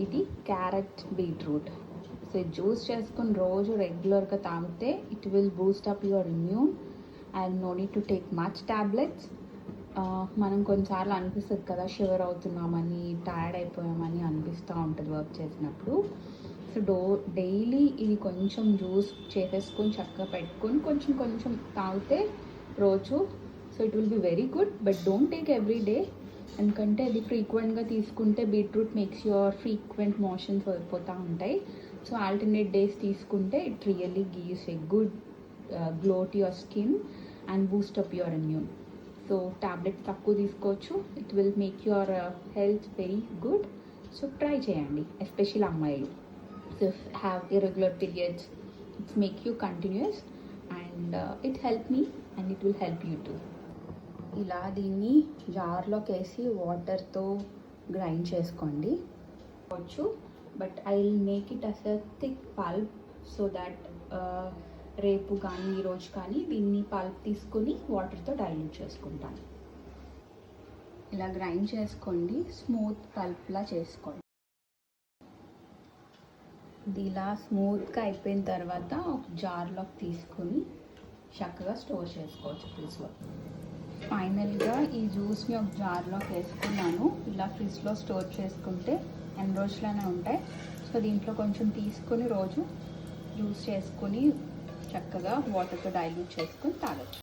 ఇది carrot beetroot. So juice చేసుకుని రోజు రెగ్యులర్గా తాగితే it will boost up your immune and no need to take much tablets. మనం కొన్నిసార్లు అనిపిస్తుంది కదా, షివర్ అవుతున్నామని, టైర్డ్ అయిపోయామని అనిపిస్తూ ఉంటుంది వర్క్ చేసినప్పుడు. సో డైలీ ఇది కొంచెం జ్యూస్ చేసేసుకొని చక్కగా పెట్టుకొని కొంచెం కొంచెం తాగితే రోజు, so it will be very good. But don't take every day, ఎందుకంటే అది ఫ్రీక్వెంట్గా తీసుకుంటే beetroot makes your frequent motions అయిపోతూ ఉంటాయి. సో ఆల్టర్నేట్ డేస్ తీసుకుంటే it really gives a good glow to your skin and Boost up your immune. So tablets తక్కువ తీసుకోవచ్చు, it will make your health very good. So try చేయండి, especially అమ్మాయిలు. So have irregular periods, it's make you continuous and it help me and it will help you two. ఇలా దీన్ని జార్లోకి వేసి వాటర్తో grind చేసుకోండి వచ్చు. But I will make it as a thick pulp so that రేపు కానీ ఈరోజు కానీ దీన్ని పల్ప్ తీసుకొని వాటర్తో డైల్యూట్ చేసుకుంటాను. ఇలా గ్రైండ్ చేసుకోండి, స్మూత్ పల్ప్లా చేసుకోండి. ఇది ఇలా స్మూత్గా అయిపోయిన తర్వాత ఒక జార్లోకి తీసుకొని చక్కగా స్టోర్ చేసుకోవచ్చు ఫ్రిడ్జ్లో. ఫైనల్గా ఈ జ్యూస్ని ఒక జార్లోకి వేసుకున్నాను. ఇలా ఫ్రిడ్జ్లో స్టోర్ చేసుకుంటే ఎన్ని రోజులైనా ఉంటాయి. సో దీంట్లో కొంచెం తీసుకొని రోజు జ్యూస్ చేసుకొని చక్కగా వాటర్తో డైల్యూట్ చేసుకొని తాగొచ్చు.